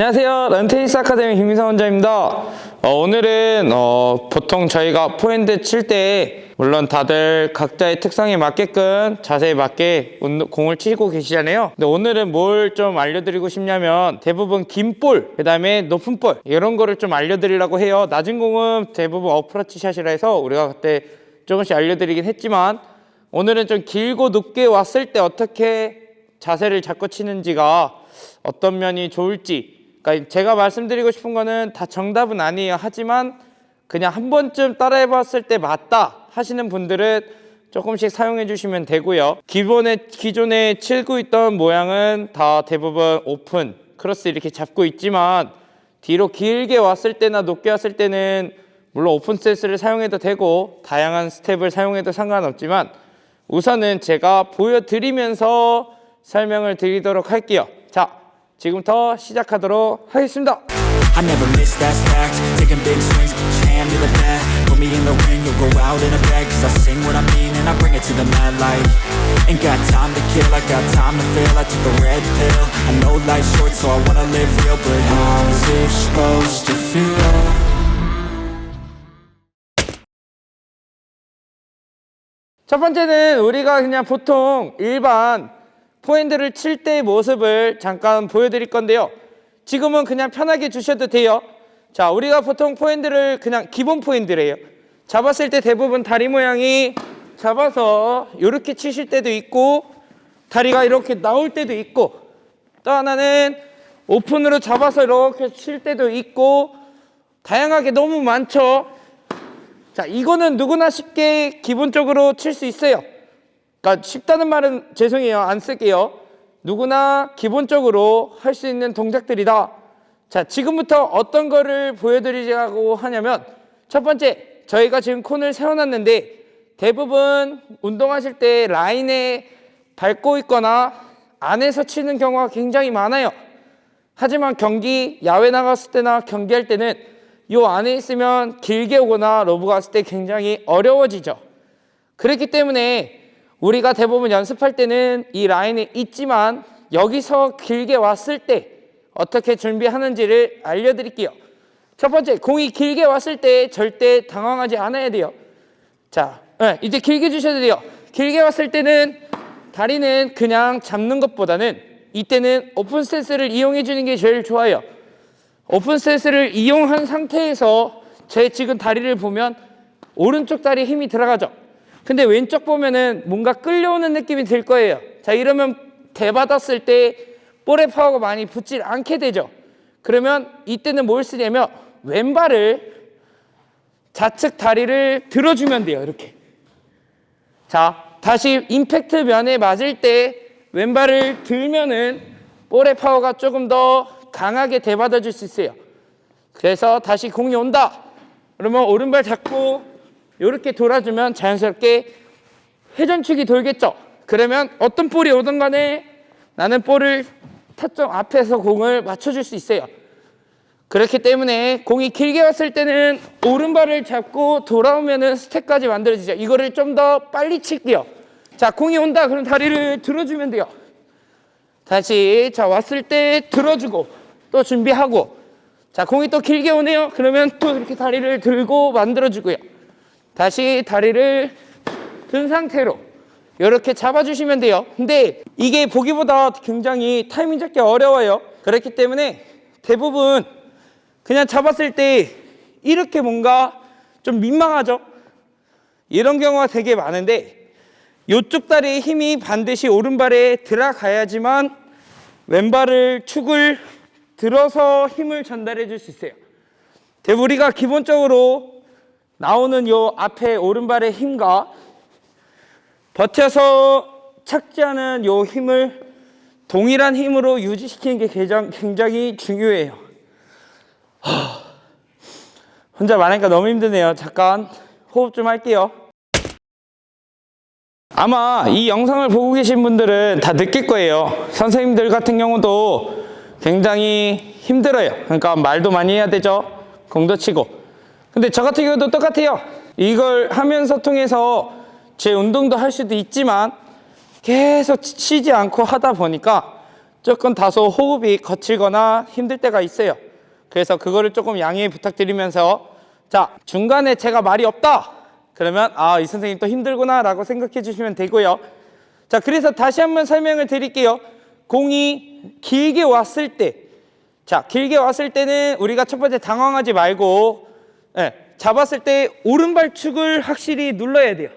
안녕하세요. 런테니스 아카데미 김민성 원장입니다. 오늘은 보통 저희가 포핸드 칠 때 물론 다들 각자의 특성에 맞게끔 자세에 맞게 공을 치고 계시잖아요. 근데 오늘은 뭘 좀 알려드리고 싶냐면 대부분 긴 볼, 그 다음에 높은 볼 이런 거를 좀 알려드리려고 해요. 낮은 공은 대부분 어프로치 샷이라 해서 우리가 그때 조금씩 알려드리긴 했지만 오늘은 좀 길고 높게 왔을 때 어떻게 자세를 잡고 치는지가 어떤 면이 좋을지, 그러니까 제가 말씀드리고 싶은 거는 다 정답은 아니에요. 하지만 그냥 한 번쯤 따라해 봤을 때 맞다 하시는 분들은 조금씩 사용해 주시면 되고요. 기존에 치고 있던 모양은 다 대부분 오픈, 크로스 이렇게 잡고 있지만 뒤로 길게 왔을 때나 높게 왔을 때는 물론 오픈 세스를 사용해도 되고 다양한 스텝을 사용해도 상관없지만 우선은 제가 보여드리면서 설명을 드리도록 할게요. 자, 지금부터 시작하도록 하겠습니다. I never miss that fact. Taking big swings, put your hand to the bat. Put me in the ring, you'll go out in a bag. Cause I sing what I mean and I bring it to the mad light. Ain't got time to kill, I got time to feel. I took a red pill. I know life's short so I wanna live real. But how's it supposed to feel? 첫 번째는 우리가 그냥 보통 일반 포핸드를 칠 때의 모습을 잠깐 보여드릴 건데요. 지금은 그냥 편하게 주셔도 돼요. 자, 우리가 보통 포핸드를 그냥 기본 포핸드래요. 잡았을 때 대부분 다리 모양이 잡아서 이렇게 치실 때도 있고 다리가 이렇게 나올 때도 있고 또 하나는 오픈으로 잡아서 이렇게 칠 때도 있고 다양하게 너무 많죠. 자, 이거는 누구나 쉽게 기본적으로 칠 수 있어요. 그러니까 쉽다는 말은 죄송해요. 안 쓸게요. 누구나 기본적으로 할 수 있는 동작들이다. 자, 지금부터 어떤 거를 보여드리려고 하냐면 첫 번째, 저희가 지금 콘을 세워놨는데 대부분 운동하실 때 라인에 밟고 있거나 안에서 치는 경우가 굉장히 많아요. 하지만 야외 나갔을 때나 경기할 때는 이 안에 있으면 길게 오거나 로브 갔을 때 굉장히 어려워지죠. 그렇기 때문에 우리가 대부분 연습할 때는 이 라인에 있지만 여기서 길게 왔을 때 어떻게 준비하는지를 알려드릴게요. 첫 번째, 공이 길게 왔을 때 절대 당황하지 않아야 돼요. 자, 이제 길게 주셔도 돼요. 길게 왔을 때는 다리는 그냥 잡는 것보다는 이때는 오픈 스탠스를 이용해 주는 게 제일 좋아요. 오픈 스탠스를 이용한 상태에서 제 지금 다리를 보면 오른쪽 다리에 힘이 들어가죠. 근데 왼쪽 보면은 뭔가 끌려오는 느낌이 들 거예요. 자, 이러면 대받았을 때 볼의 파워가 많이 붙질 않게 되죠. 그러면 이때는 뭘 쓰냐면 왼발을 좌측 다리를 들어주면 돼요. 이렇게. 자, 다시 임팩트 면에 맞을 때 왼발을 들면은 볼의 파워가 조금 더 강하게 대받아 줄 수 있어요. 그래서 다시 공이 온다. 그러면 오른발 잡고 이렇게 돌아주면 자연스럽게 회전축이 돌겠죠. 그러면 어떤 볼이 오든 간에 나는 볼을 타점 앞에서 공을 맞춰줄 수 있어요. 그렇기 때문에 공이 길게 왔을 때는 오른발을 잡고 돌아오면은 스텝까지 만들어지죠. 이거를 좀 더 빨리 칠게요. 자, 공이 온다. 그럼 다리를 들어주면 돼요. 다시 자 왔을 때 들어주고 또 준비하고 자 공이 또 길게 오네요. 그러면 또 이렇게 다리를 들고 만들어주고요. 다시 다리를 든 상태로 이렇게 잡아주시면 돼요. 근데 이게 보기보다 굉장히 타이밍 잡기 어려워요. 그렇기 때문에 대부분 그냥 잡았을 때 이렇게 뭔가 좀 민망하죠. 이런 경우가 되게 많은데 이쪽 다리의 힘이 반드시 오른발에 들어가야지만 왼발을 축을 들어서 힘을 전달해 줄 수 있어요. 우리가 기본적으로 나오는 요 앞에 오른발의 힘과 버텨서 착지하는 요 힘을 동일한 힘으로 유지시키는 게 굉장히 중요해요. 혼자 말하니까 너무 힘드네요. 잠깐 호흡 좀 할게요. 아마 이 영상을 보고 계신 분들은 다 느낄 거예요. 선생님들 같은 경우도 굉장히 힘들어요. 그러니까 말도 많이 해야 되죠. 공도 치고. 근데 저 같은 경우도 똑같아요. 이걸 하면서 통해서 제 운동도 할 수도 있지만 계속 치지 않고 하다 보니까 조금 다소 호흡이 거칠거나 힘들 때가 있어요. 그래서 그거를 조금 양해 부탁드리면서, 자, 중간에 제가 말이 없다 그러면 이 선생님 또 힘들구나 라고 생각해 주시면 되고요. 자, 그래서 다시 한번 설명을 드릴게요. 공이 길게 왔을 때, 자, 길게 왔을 때는 우리가 첫 번째 당황하지 말고, 잡았을 때 오른발 축을 확실히 눌러야 돼요.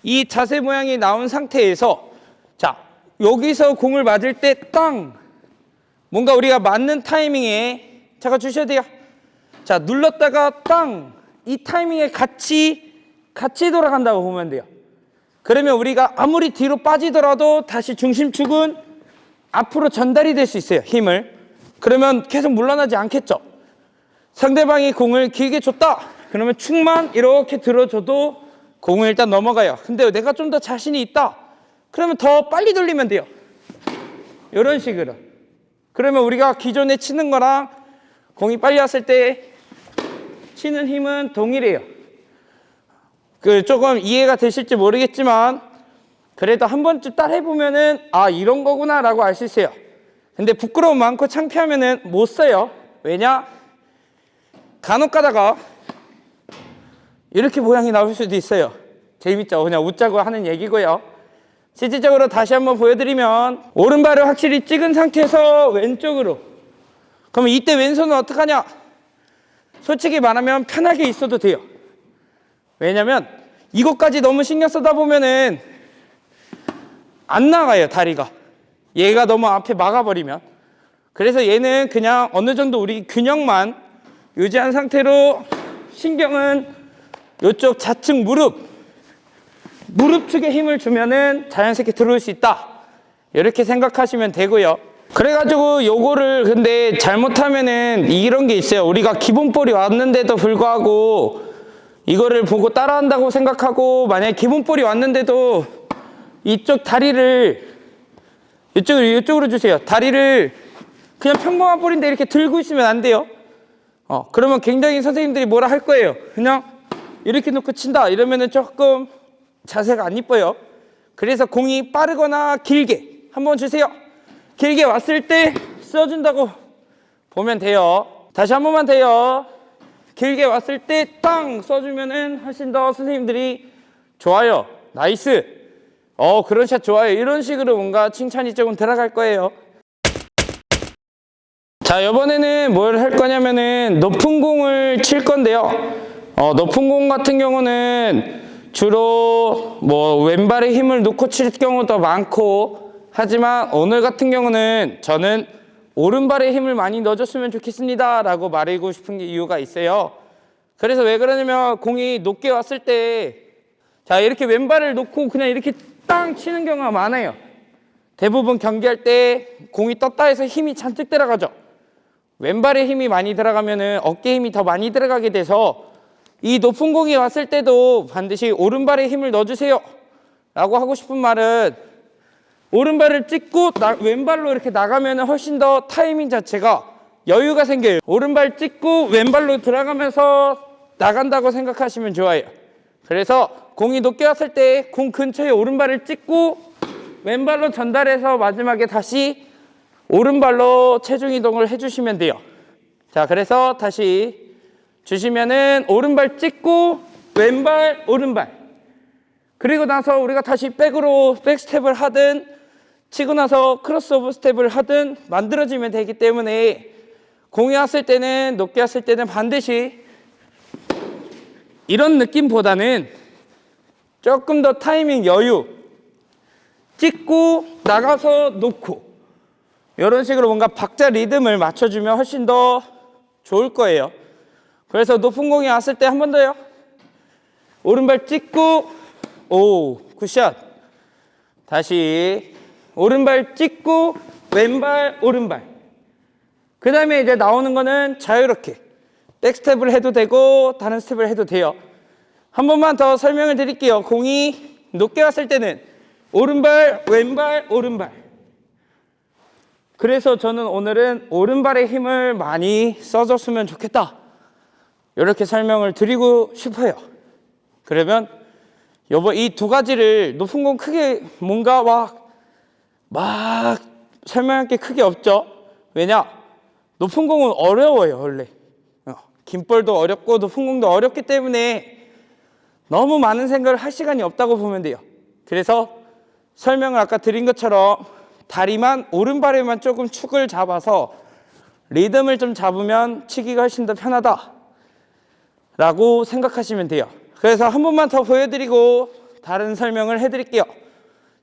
이 자세 모양이 나온 상태에서, 자, 여기서 공을 맞을 때 땅, 뭔가 우리가 맞는 타이밍에 잠깐 주셔야 돼요. 자, 눌렀다가 땅, 이 타이밍에 같이 돌아간다고 보면 돼요. 그러면 우리가 아무리 뒤로 빠지더라도 다시 중심축은 앞으로 전달이 될 수 있어요, 힘을. 그러면 계속 물러나지 않겠죠. 상대방이 공을 길게 줬다 그러면 축만 이렇게 들어줘도 공은 일단 넘어가요. 근데 내가 좀 더 자신이 있다 그러면 더 빨리 돌리면 돼요. 이런 식으로. 그러면 우리가 기존에 치는 거랑 공이 빨리 왔을 때 치는 힘은 동일해요. 조금 이해가 되실지 모르겠지만 그래도 한 번쯤 따라 해보면은 이런 거구나 라고 알 수 있어요. 근데 부끄러움 많고 창피하면은 못 써요. 왜냐? 간혹 가다가 이렇게 모양이 나올 수도 있어요. 재밌죠? 그냥 웃자고 하는 얘기고요. 실질적으로 다시 한번 보여드리면, 오른발을 확실히 찍은 상태에서 왼쪽으로. 그러면 이때 왼손은 어떡하냐? 솔직히 말하면 편하게 있어도 돼요. 왜냐면 이것까지 너무 신경 쓰다 보면은 안 나가요, 다리가. 얘가 너무 앞에 막아버리면. 그래서 얘는 그냥 어느 정도 우리 균형만 유지한 상태로, 신경은 이쪽 좌측 무릎 축에 힘을 주면은 자연스럽게 들어올 수 있다, 이렇게 생각하시면 되고요. 그래가지고 요거를 근데 잘못하면은 이런 게 있어요. 우리가 기본볼이 왔는데도 불구하고 이거를 보고 따라한다고 생각하고, 만약에 기본볼이 왔는데도 이쪽 다리를 이쪽으로 주세요. 다리를 그냥 평범한 볼인데 이렇게 들고 있으면 안 돼요. 그러면 굉장히 선생님들이 뭐라 할 거예요. 그냥 이렇게 놓고 친다 이러면은 조금 자세가 안 이뻐요. 그래서 공이 빠르거나 길게 한번 주세요. 길게 왔을 때 써준다고 보면 돼요. 다시 한 번만 돼요. 길게 왔을 때 땅 써주면은 훨씬 더 선생님들이 좋아요, 나이스, 그런 샷 좋아요, 이런 식으로 뭔가 칭찬이 조금 들어갈 거예요. 자, 이번에는 뭘 할 거냐면은 높은 공을 칠 건데요. 높은 공 같은 경우는 주로 뭐 왼발에 힘을 놓고 칠 경우도 많고, 하지만 오늘 같은 경우는 저는 오른발에 힘을 많이 넣어줬으면 좋겠습니다 라고 말하고 싶은 게 이유가 있어요. 그래서 왜 그러냐면, 공이 높게 왔을 때, 자, 이렇게 왼발을 놓고 그냥 이렇게 땅 치는 경우가 많아요. 대부분 경기할 때 공이 떴다 해서 힘이 잔뜩 들어가죠. 왼발에 힘이 많이 들어가면은 어깨에 힘이 더 많이 들어가게 돼서, 이 높은 공이 왔을 때도 반드시 오른발에 힘을 넣어주세요 라고 하고 싶은 말은, 오른발을 찍고 왼발로 이렇게 나가면 훨씬 더 타이밍 자체가 여유가 생겨요. 오른발 찍고 왼발로 들어가면서 나간다고 생각하시면 좋아요. 그래서 공이 높게 왔을 때 공 근처에 오른발을 찍고 왼발로 전달해서 마지막에 다시 오른발로 체중 이동을 해주시면 돼요. 자, 그래서 다시 주시면은 오른발 찍고 왼발 오른발, 그리고 나서 우리가 다시 백스텝을 하든 치고 나서 크로스오버 스텝을 하든 만들어지면 되기 때문에, 공이 왔을 때는, 높게 왔을 때는 반드시 이런 느낌보다는 조금 더 타이밍 여유, 찍고 나가서 놓고, 이런 식으로 뭔가 박자 리듬을 맞춰주면 훨씬 더 좋을 거예요. 그래서 높은 공이 왔을 때 한 번 더요. 오른발 찍고, 굿샷. 다시 오른발 찍고 왼발 오른발. 그 다음에 이제 나오는 거는 자유롭게 백스텝을 해도 되고 다른 스텝을 해도 돼요. 한 번만 더 설명을 드릴게요. 공이 높게 왔을 때는 오른발 왼발 오른발. 그래서 저는 오늘은 오른발에 힘을 많이 써줬으면 좋겠다, 이렇게 설명을 드리고 싶어요. 그러면 이 두 가지를, 높은 공 크게 뭔가 막 설명할 게 크게 없죠. 왜냐? 높은 공은 어려워요, 원래. 긴 볼도 어렵고 높은 공도 어렵기 때문에 너무 많은 생각을 할 시간이 없다고 보면 돼요. 그래서 설명을 아까 드린 것처럼 다리만, 오른발에만 조금 축을 잡아서 리듬을 좀 잡으면 치기가 훨씬 더 편하다 라고 생각하시면 돼요. 그래서 한 번만 더 보여드리고 다른 설명을 해드릴게요.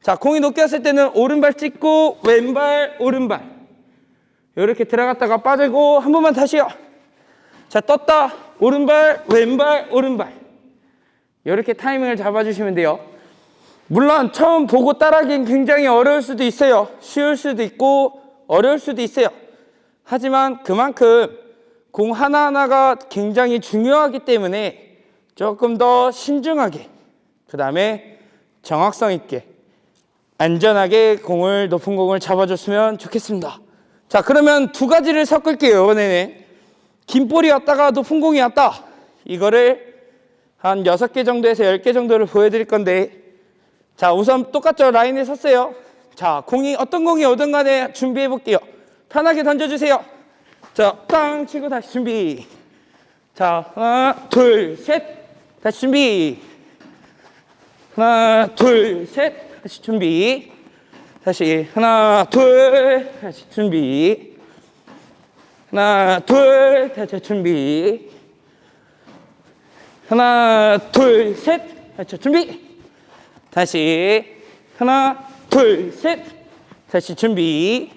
자, 공이 높게 왔을 때는 오른발 찍고 왼발, 오른발 이렇게 들어갔다가 빠지고 한 번만 다시요. 자, 떴다 오른발, 왼발, 오른발 이렇게 타이밍을 잡아주시면 돼요. 물론 처음 보고 따라하기엔 굉장히 어려울 수도 있어요. 쉬울 수도 있고 어려울 수도 있어요. 하지만 그만큼 공 하나하나가 굉장히 중요하기 때문에 조금 더 신중하게, 그 다음에 정확성 있게 안전하게 높은 공을 잡아줬으면 좋겠습니다. 자, 그러면 두 가지를 섞을게요. 이번에는 긴 볼이 왔다가 높은 공이 왔다, 이거를 한 6개 정도에서 10개 정도를 보여드릴 건데, 자, 우선 똑같죠. 라인에 섰어요. 자, 어떤 공이 오든 간에 준비해 볼게요. 편하게 던져주세요. 자, 땅 치고 다시 준비. 자, 하나, 둘, 셋. 다시 준비. 하나, 둘, 셋. 다시 준비. 다시 하나, 둘. 다시 준비. 하나, 둘. 다시 준비. 하나, 둘, 셋. 다시 준비. 다시 하나, 둘, 셋. 다시 준비.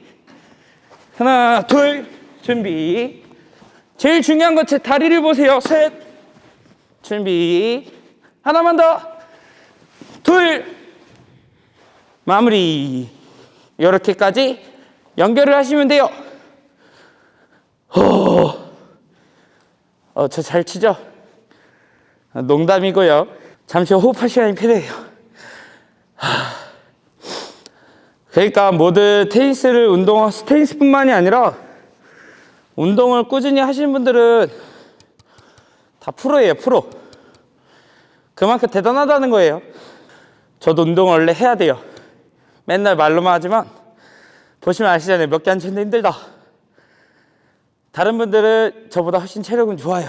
하나, 둘, 준비. 제일 중요한 건 제 다리를 보세요. 셋, 준비. 하나만 더. 둘, 마무리. 이렇게까지 연결을 하시면 돼요. 저 잘 치죠? 농담이고요. 잠시 호흡할 시간이 필요해요. 그러니까 모두 테니스뿐만이 아니라 운동을 꾸준히 하시는 분들은 다 프로예요, 프로. 그만큼 대단하다는 거예요. 저도 운동을 원래 해야 돼요. 맨날 말로만 하지만 보시면 아시잖아요. 몇 개 안 치는데 힘들다. 다른 분들은 저보다 훨씬 체력은 좋아요.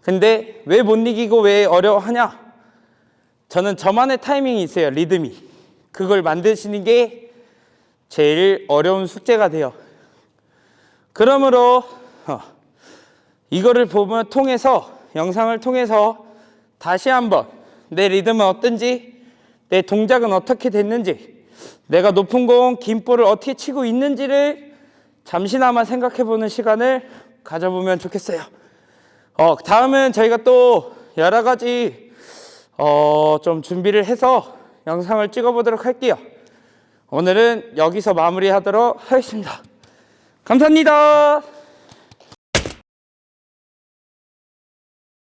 근데 왜 못 이기고 왜 어려워하냐? 저는 저만의 타이밍이 있어요. 리듬이. 그걸 만드시는 게 제일 어려운 숙제가 돼요. 그러므로 이거를 영상을 통해서 다시 한번 내 리듬은 어떤지, 내 동작은 어떻게 됐는지, 내가 높은 공, 긴 볼을 어떻게 치고 있는지를 잠시나마 생각해보는 시간을 가져보면 좋겠어요. 다음은 저희가 또 여러 가지 좀 준비를 해서 영상을 찍어보도록 할게요. 오늘은 여기서 마무리하도록 하겠습니다. 감사합니다.